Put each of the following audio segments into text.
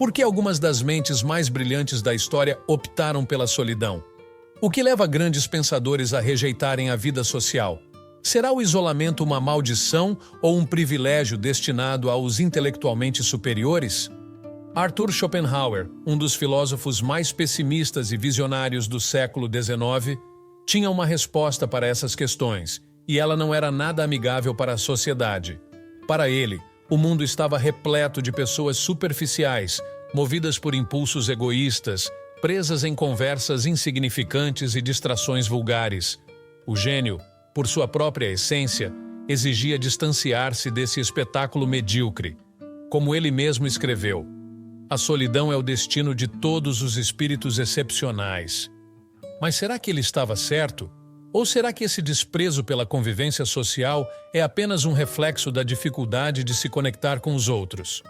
Por que algumas das mentes mais brilhantes da história optaram pela solidão? O que leva grandes pensadores a rejeitarem a vida social? Será o isolamento uma maldição ou um privilégio destinado aos intelectualmente superiores? Arthur Schopenhauer, um dos filósofos mais pessimistas e visionários do século XIX, tinha uma resposta para essas questões, e ela não era nada amigável para a sociedade. Para ele, o mundo estava repleto de pessoas superficiais, movidas por impulsos egoístas, presas em conversas insignificantes e distrações vulgares. O gênio, por sua própria essência, exigia distanciar-se desse espetáculo medíocre. Como ele mesmo escreveu, a solidão é o destino de todos os espíritos excepcionais. Mas será que ele estava certo? Ou será que esse desprezo pela convivência social é apenas um reflexo da dificuldade de se conectar com os outros?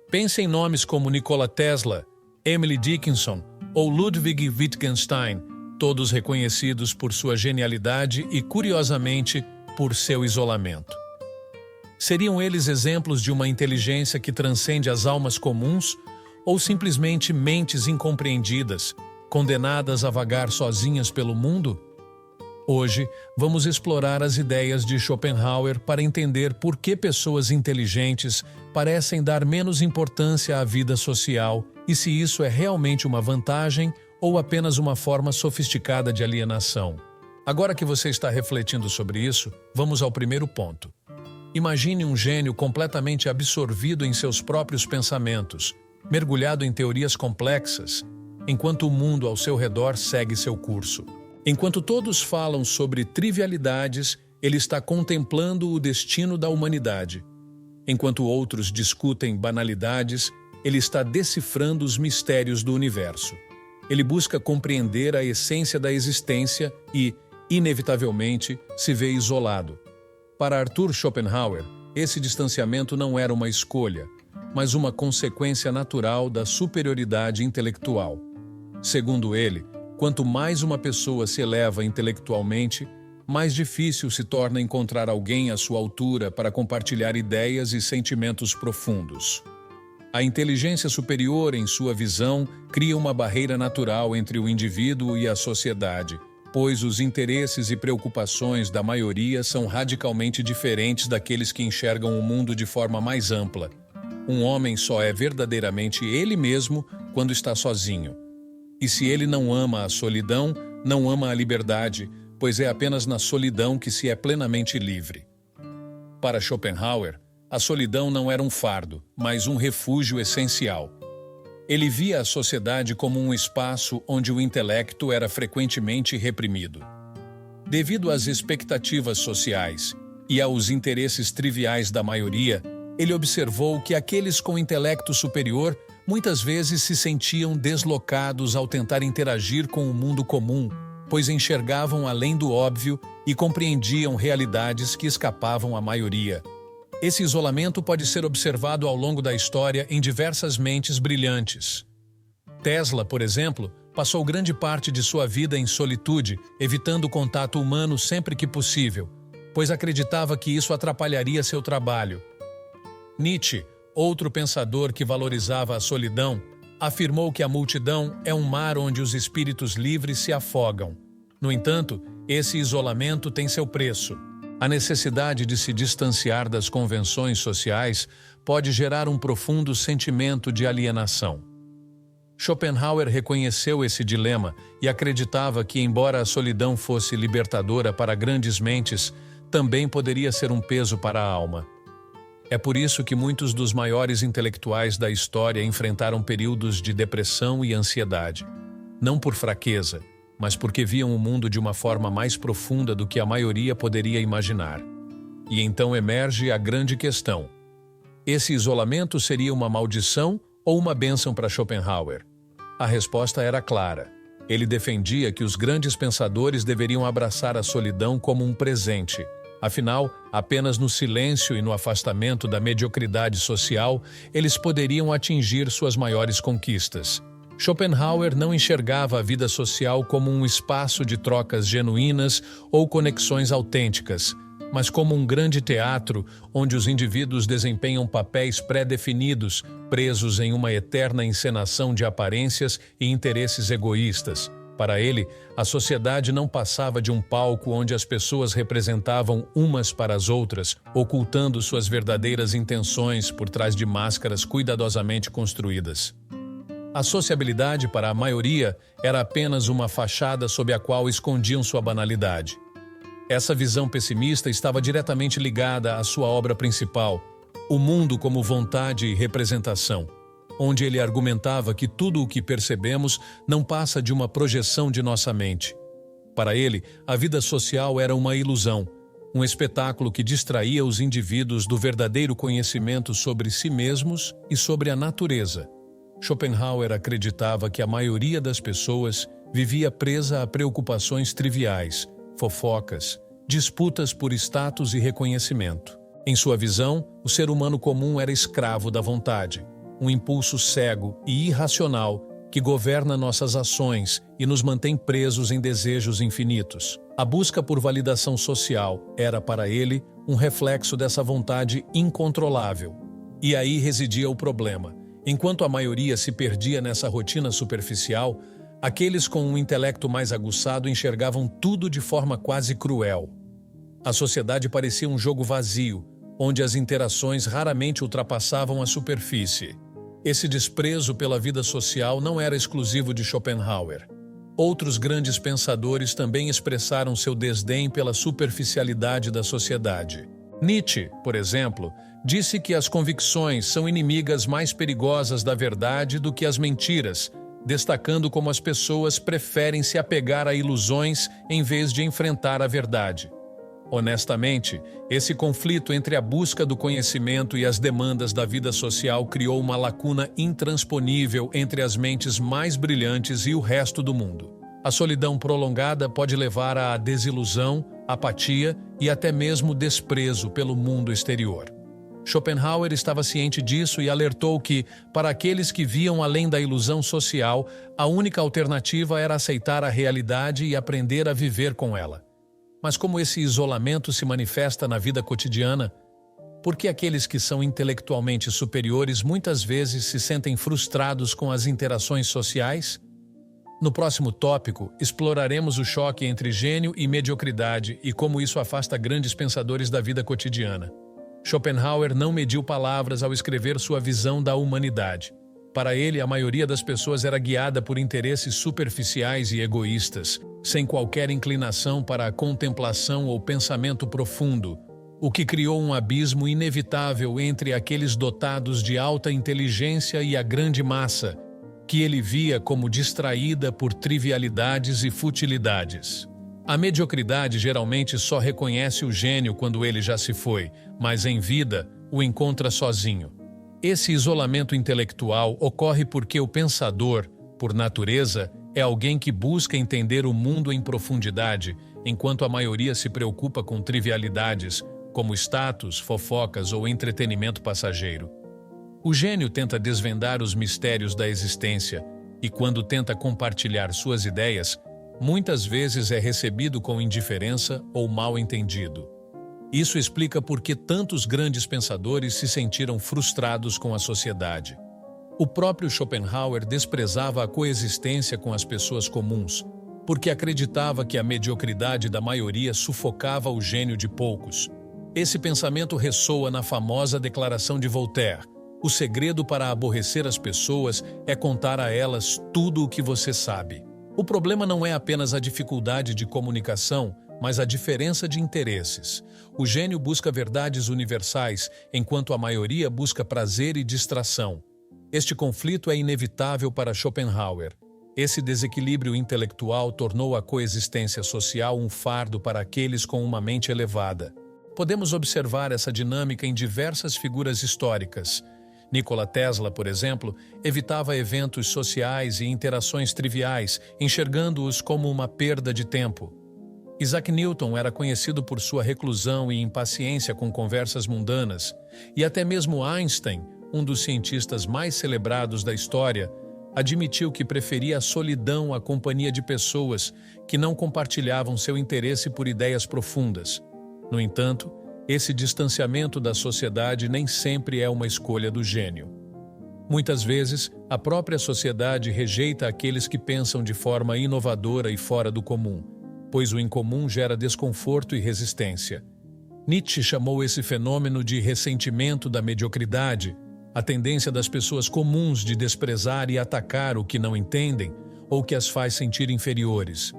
Pense em nomes como Nikola Tesla, Emily Dickinson ou Ludwig Wittgenstein, todos reconhecidos por sua genialidade e, curiosamente, por seu isolamento. Seriam eles exemplos de uma inteligência que transcende as almas comuns ou simplesmente mentes incompreendidas, condenadas a vagar sozinhas pelo mundo? Hoje, vamos explorar as ideias de Schopenhauer para entender por que pessoas inteligentes parecem dar menos importância à vida social e se isso é realmente uma vantagem ou apenas uma forma sofisticada de alienação. Agora que você está refletindo sobre isso, vamos ao primeiro ponto. Imagine um gênio completamente absorvido em seus próprios pensamentos, mergulhado em teorias complexas, enquanto o mundo ao seu redor segue seu curso. Enquanto todos falam sobre trivialidades, ele está contemplando o destino da humanidade. Enquanto outros discutem banalidades, ele está decifrando os mistérios do universo. Ele busca compreender a essência da existência e, inevitavelmente, se vê isolado. Para Arthur Schopenhauer, esse distanciamento não era uma escolha, mas uma consequência natural da superioridade intelectual. Segundo ele, quanto mais uma pessoa se eleva intelectualmente, mais difícil se torna encontrar alguém à sua altura para compartilhar ideias e sentimentos profundos. A inteligência superior, em sua visão, cria uma barreira natural entre o indivíduo e a sociedade, pois os interesses e preocupações da maioria são radicalmente diferentes daqueles que enxergam o mundo de forma mais ampla. Um homem só é verdadeiramente ele mesmo quando está sozinho. E se ele não ama a solidão, não ama a liberdade, pois é apenas na solidão que se é plenamente livre. Para Schopenhauer, a solidão não era um fardo, mas um refúgio essencial. Ele via a sociedade como um espaço onde o intelecto era frequentemente reprimido. Devido às expectativas sociais e aos interesses triviais da maioria, ele observou que aqueles com intelecto superior muitas vezes se sentiam deslocados ao tentar interagir com o mundo comum, pois enxergavam além do óbvio e compreendiam realidades que escapavam à maioria. Esse isolamento pode ser observado ao longo da história em diversas mentes brilhantes. Tesla, por exemplo, passou grande parte de sua vida em solitude, evitando o contato humano sempre que possível, pois acreditava que isso atrapalharia seu trabalho. Nietzsche, outro pensador que valorizava a solidão, afirmou que a multidão é um mar onde os espíritos livres se afogam. No entanto, esse isolamento tem seu preço. A necessidade de se distanciar das convenções sociais pode gerar um profundo sentimento de alienação. Schopenhauer reconheceu esse dilema e acreditava que, embora a solidão fosse libertadora para grandes mentes, também poderia ser um peso para a alma. É por isso que muitos dos maiores intelectuais da história enfrentaram períodos de depressão e ansiedade. Não por fraqueza, mas porque viam o mundo de uma forma mais profunda do que a maioria poderia imaginar. E então emerge a grande questão. Esse isolamento seria uma maldição ou uma bênção para Schopenhauer? A resposta era clara. Ele defendia que os grandes pensadores deveriam abraçar a solidão como um presente. Afinal, apenas no silêncio e no afastamento da mediocridade social, eles poderiam atingir suas maiores conquistas. Schopenhauer não enxergava a vida social como um espaço de trocas genuínas ou conexões autênticas, mas como um grande teatro onde os indivíduos desempenham papéis pré-definidos, presos em uma eterna encenação de aparências e interesses egoístas. Para ele, a sociedade não passava de um palco onde as pessoas representavam umas para as outras, ocultando suas verdadeiras intenções por trás de máscaras cuidadosamente construídas. A sociabilidade, para a maioria, era apenas uma fachada sob a qual escondiam sua banalidade. Essa visão pessimista estava diretamente ligada à sua obra principal, O Mundo como Vontade e Representação, onde ele argumentava que tudo o que percebemos não passa de uma projeção de nossa mente. Para ele, a vida social era uma ilusão, um espetáculo que distraía os indivíduos do verdadeiro conhecimento sobre si mesmos e sobre a natureza. Schopenhauer acreditava que a maioria das pessoas vivia presa a preocupações triviais, fofocas, disputas por status e reconhecimento. Em sua visão, o ser humano comum era escravo da vontade, um impulso cego e irracional que governa nossas ações e nos mantém presos em desejos infinitos. A busca por validação social era, para ele, um reflexo dessa vontade incontrolável. E aí residia o problema. Enquanto a maioria se perdia nessa rotina superficial, aqueles com um intelecto mais aguçado enxergavam tudo de forma quase cruel. A sociedade parecia um jogo vazio, onde as interações raramente ultrapassavam a superfície. Esse desprezo pela vida social não era exclusivo de Schopenhauer. Outros grandes pensadores também expressaram seu desdém pela superficialidade da sociedade. Nietzsche, por exemplo, disse que as convicções são inimigas mais perigosas da verdade do que as mentiras, destacando como as pessoas preferem se apegar a ilusões em vez de enfrentar a verdade. Honestamente, esse conflito entre a busca do conhecimento e as demandas da vida social criou uma lacuna intransponível entre as mentes mais brilhantes e o resto do mundo. A solidão prolongada pode levar à desilusão, apatia e até mesmo desprezo pelo mundo exterior. Schopenhauer estava ciente disso e alertou que, para aqueles que viam além da ilusão social, a única alternativa era aceitar a realidade e aprender a viver com ela. Mas como esse isolamento se manifesta na vida cotidiana? Por que aqueles que são intelectualmente superiores muitas vezes se sentem frustrados com as interações sociais? No próximo tópico, exploraremos o choque entre gênio e mediocridade e como isso afasta grandes pensadores da vida cotidiana. Schopenhauer não mediu palavras ao escrever sua visão da humanidade. Para ele, a maioria das pessoas era guiada por interesses superficiais e egoístas, sem qualquer inclinação para a contemplação ou pensamento profundo, o que criou um abismo inevitável entre aqueles dotados de alta inteligência e a grande massa, que ele via como distraída por trivialidades e futilidades. A mediocridade geralmente só reconhece o gênio quando ele já se foi, mas em vida o encontra sozinho. Esse isolamento intelectual ocorre porque o pensador, por natureza, é alguém que busca entender o mundo em profundidade, enquanto a maioria se preocupa com trivialidades, como status, fofocas ou entretenimento passageiro. O gênio tenta desvendar os mistérios da existência e, quando tenta compartilhar suas ideias, muitas vezes é recebido com indiferença ou mal entendido. Isso explica por que tantos grandes pensadores se sentiram frustrados com a sociedade. O próprio Schopenhauer desprezava a coexistência com as pessoas comuns, porque acreditava que a mediocridade da maioria sufocava o gênio de poucos. Esse pensamento ressoa na famosa declaração de Voltaire: o segredo para aborrecer as pessoas é contar a elas tudo o que você sabe. O problema não é apenas a dificuldade de comunicação, mas a diferença de interesses. O gênio busca verdades universais, enquanto a maioria busca prazer e distração. Este conflito é inevitável para Schopenhauer. Esse desequilíbrio intelectual tornou a coexistência social um fardo para aqueles com uma mente elevada. Podemos observar essa dinâmica em diversas figuras históricas. Nikola Tesla, por exemplo, evitava eventos sociais e interações triviais, enxergando-os como uma perda de tempo. Isaac Newton era conhecido por sua reclusão e impaciência com conversas mundanas, e até mesmo Einstein, um dos cientistas mais celebrados da história, admitiu que preferia a solidão à companhia de pessoas que não compartilhavam seu interesse por ideias profundas. No entanto, esse distanciamento da sociedade nem sempre é uma escolha do gênio. Muitas vezes, a própria sociedade rejeita aqueles que pensam de forma inovadora e fora do comum, pois o incomum gera desconforto e resistência. Nietzsche chamou esse fenômeno de ressentimento da mediocridade, a tendência das pessoas comuns de desprezar e atacar o que não entendem ou que as faz sentir inferiores.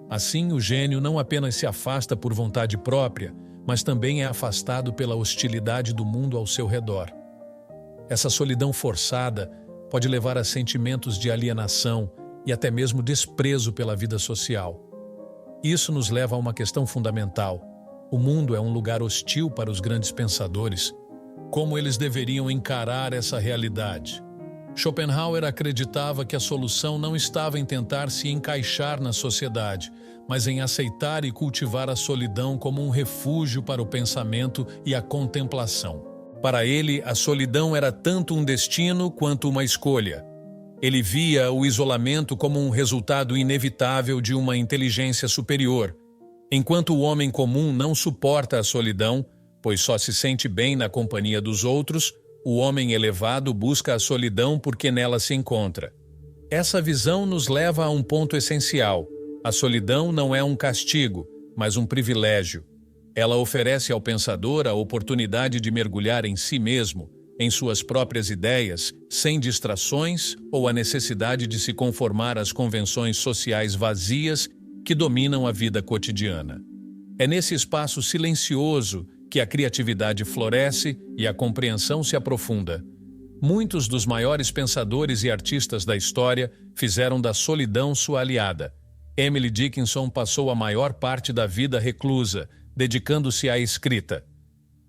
Assim, o gênio não apenas se afasta por vontade própria, mas também é afastado pela hostilidade do mundo ao seu redor. Essa solidão forçada pode levar a sentimentos de alienação e até mesmo desprezo pela vida social. Isso nos leva a uma questão fundamental. O mundo é um lugar hostil para os grandes pensadores. Como eles deveriam encarar essa realidade? Schopenhauer acreditava que a solução não estava em tentar se encaixar na sociedade, mas em aceitar e cultivar a solidão como um refúgio para o pensamento e a contemplação. Para ele, a solidão era tanto um destino quanto uma escolha. Ele via o isolamento como um resultado inevitável de uma inteligência superior. Enquanto o homem comum não suporta a solidão, pois só se sente bem na companhia dos outros, o homem elevado busca a solidão porque nela se encontra. Essa visão nos leva a um ponto essencial. A solidão não é um castigo, mas um privilégio. Ela oferece ao pensador a oportunidade de mergulhar em si mesmo, em suas próprias ideias, sem distrações ou a necessidade de se conformar às convenções sociais vazias que dominam a vida cotidiana. É nesse espaço silencioso que a criatividade floresce e a compreensão se aprofunda. Muitos dos maiores pensadores e artistas da história fizeram da solidão sua aliada. Emily Dickinson passou a maior parte da vida reclusa, dedicando-se à escrita.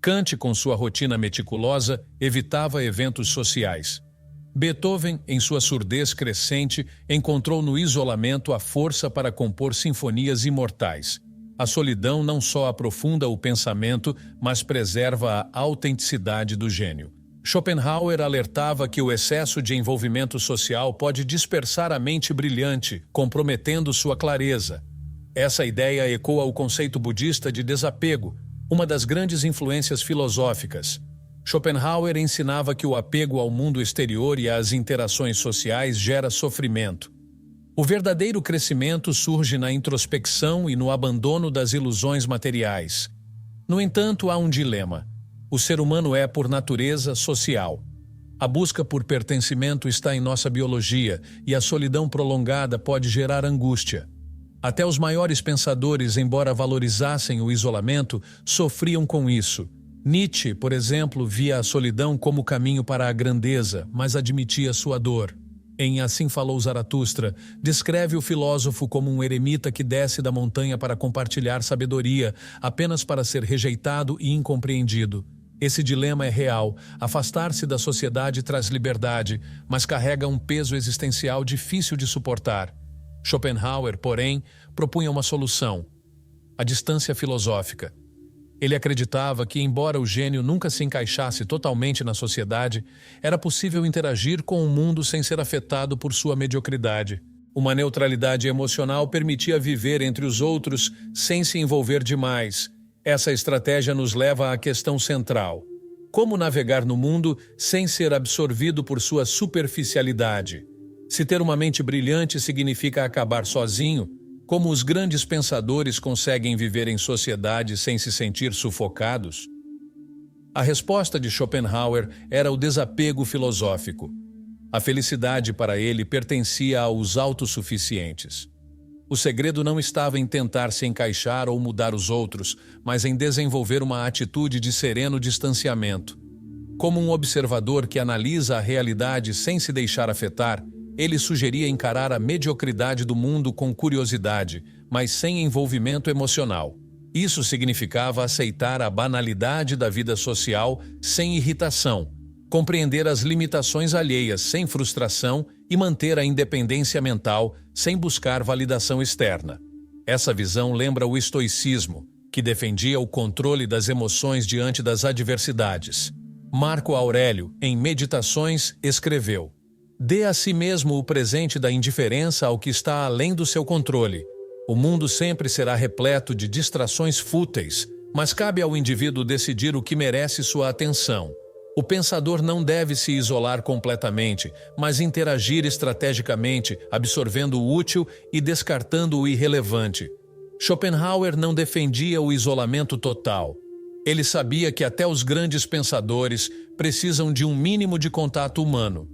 Kant, com sua rotina meticulosa, evitava eventos sociais. Beethoven, em sua surdez crescente, encontrou no isolamento a força para compor sinfonias imortais. A solidão não só aprofunda o pensamento, mas preserva a autenticidade do gênio. Schopenhauer alertava que o excesso de envolvimento social pode dispersar a mente brilhante, comprometendo sua clareza. Essa ideia ecoa o conceito budista de desapego, uma das grandes influências filosóficas. Schopenhauer ensinava que o apego ao mundo exterior e às interações sociais gera sofrimento. O verdadeiro crescimento surge na introspecção e no abandono das ilusões materiais. No entanto, há um dilema. O ser humano é, por natureza, social. A busca por pertencimento está em nossa biologia e a solidão prolongada pode gerar angústia. Até os maiores pensadores, embora valorizassem o isolamento, sofriam com isso. Nietzsche, por exemplo, via a solidão como caminho para a grandeza, mas admitia sua dor. Em Assim Falou Zaratustra, descreve o filósofo como um eremita que desce da montanha para compartilhar sabedoria, apenas para ser rejeitado e incompreendido. Esse dilema é real. Afastar-se da sociedade traz liberdade, mas carrega um peso existencial difícil de suportar. Schopenhauer, porém, propunha uma solução: a distância filosófica. Ele acreditava que, embora o gênio nunca se encaixasse totalmente na sociedade, era possível interagir com o mundo sem ser afetado por sua mediocridade. Uma neutralidade emocional permitia viver entre os outros sem se envolver demais. Essa estratégia nos leva à questão central: como navegar no mundo sem ser absorvido por sua superficialidade? Se ter uma mente brilhante significa acabar sozinho, como os grandes pensadores conseguem viver em sociedade sem se sentir sufocados? A resposta de Schopenhauer era o desapego filosófico. A felicidade para ele pertencia aos autossuficientes. O segredo não estava em tentar se encaixar ou mudar os outros, mas em desenvolver uma atitude de sereno distanciamento. Como um observador que analisa a realidade sem se deixar afetar, ele sugeria encarar a mediocridade do mundo com curiosidade, mas sem envolvimento emocional. Isso significava aceitar a banalidade da vida social sem irritação, compreender as limitações alheias sem frustração e manter a independência mental sem buscar validação externa. Essa visão lembra o estoicismo, que defendia o controle das emoções diante das adversidades. Marco Aurélio, em Meditações, escreveu: "Dê a si mesmo o presente da indiferença ao que está além do seu controle. O mundo sempre será repleto de distrações fúteis, Mas cabe ao indivíduo decidir o que merece sua atenção. O pensador não deve se isolar completamente, mas interagir estrategicamente, absorvendo o útil e descartando o irrelevante. Schopenhauer não defendia o isolamento total. Ele sabia que até os grandes pensadores precisam de um mínimo de contato humano,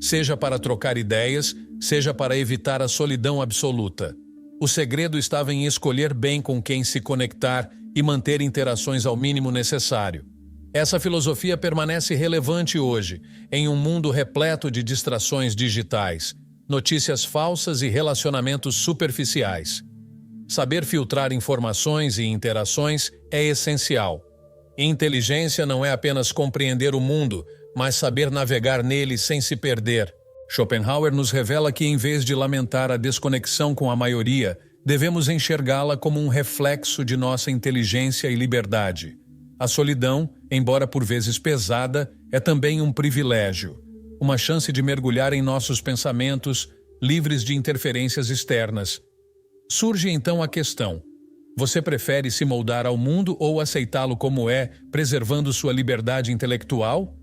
seja para trocar ideias, seja para evitar a solidão absoluta. O segredo estava em escolher bem com quem se conectar e manter interações ao mínimo necessário. Essa filosofia permanece relevante hoje, em um mundo repleto de distrações digitais, notícias falsas e relacionamentos superficiais. Saber filtrar informações e interações é essencial. Inteligência não é apenas compreender o mundo, mas saber navegar nele sem se perder. Schopenhauer nos revela que, em vez de lamentar a desconexão com a maioria, devemos enxergá-la como um reflexo de nossa inteligência e liberdade. A solidão, embora por vezes pesada, é também um privilégio, uma chance de mergulhar em nossos pensamentos, livres de interferências externas. Surge então a questão: você prefere se moldar ao mundo ou aceitá-lo como é, preservando sua liberdade intelectual?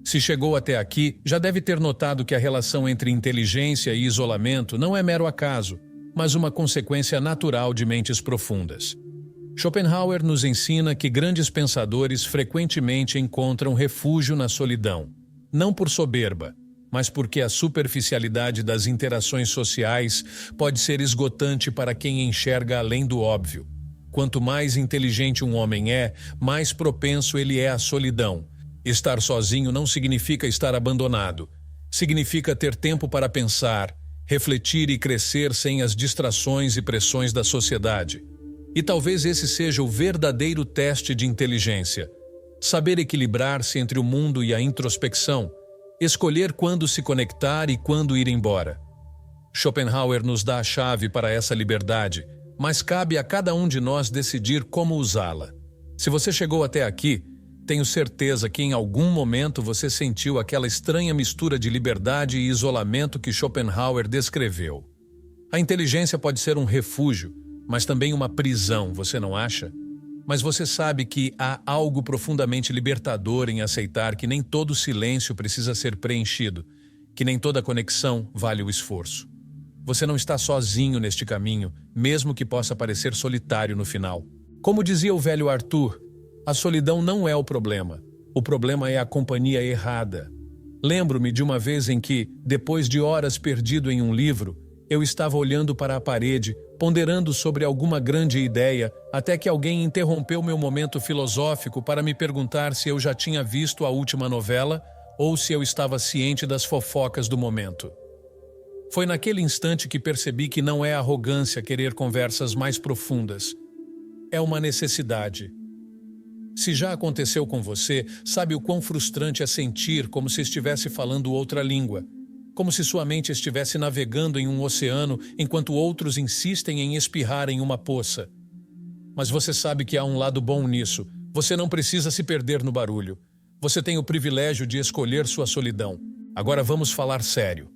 Se chegou até aqui, já deve ter notado que a relação entre inteligência e isolamento não é mero acaso, mas uma consequência natural de mentes profundas. Schopenhauer nos ensina que grandes pensadores frequentemente encontram refúgio na solidão, não por soberba, mas porque a superficialidade das interações sociais pode ser esgotante para quem enxerga além do óbvio. Quanto mais inteligente um homem é, mais propenso ele é à solidão. Estar sozinho não significa estar abandonado. Significa ter tempo para pensar, refletir e crescer sem as distrações e pressões da sociedade. E talvez esse seja o verdadeiro teste de inteligência. Saber equilibrar-se entre o mundo e a introspecção, escolher quando se conectar e quando ir embora. Schopenhauer nos dá a chave para essa liberdade, mas cabe a cada um de nós decidir como usá-la. Se você chegou até aqui, tenho certeza que em algum momento você sentiu aquela estranha mistura de liberdade e isolamento que Schopenhauer descreveu. A inteligência pode ser um refúgio, mas também uma prisão, você não acha? Mas você sabe que há algo profundamente libertador em aceitar que nem todo silêncio precisa ser preenchido, que nem toda conexão vale o esforço. Você não está sozinho neste caminho, mesmo que possa parecer solitário no final. Como dizia o velho Arthur, a solidão não é o problema é a companhia errada. Lembro-me de uma vez em que, depois de horas perdido em um livro, eu estava olhando para a parede, ponderando sobre alguma grande ideia, até que alguém interrompeu meu momento filosófico para me perguntar se eu já tinha visto a última novela ou se eu estava ciente das fofocas do momento. Foi naquele instante que percebi que não é arrogância querer conversas mais profundas. É uma necessidade. Se já aconteceu com você, sabe o quão frustrante é sentir como se estivesse falando outra língua. Como se sua mente estivesse navegando em um oceano enquanto outros insistem em espirrar em uma poça. Mas você sabe que há um lado bom nisso. Você não precisa se perder no barulho. Você tem o privilégio de escolher sua solidão. Agora vamos falar sério.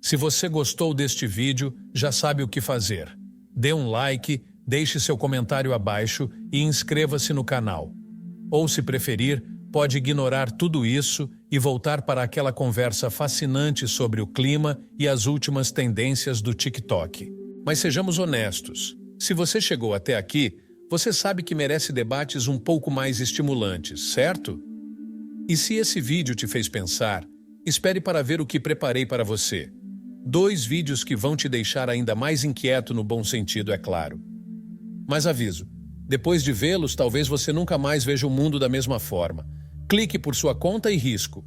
Se você gostou deste vídeo, já sabe o que fazer. Dê um like, deixe seu comentário abaixo e inscreva-se no canal. Ou, se preferir, pode ignorar tudo isso e voltar para aquela conversa fascinante sobre o clima e as últimas tendências do TikTok. Mas sejamos honestos. Se você chegou até aqui, você sabe que merece debates um pouco mais estimulantes, certo? E se esse vídeo te fez pensar, espere para ver o que preparei para você. 2 vídeos que vão te deixar ainda mais inquieto no bom sentido, é claro. Mas aviso, depois de vê-los, talvez você nunca mais veja o mundo da mesma forma. Clique por sua conta e risco.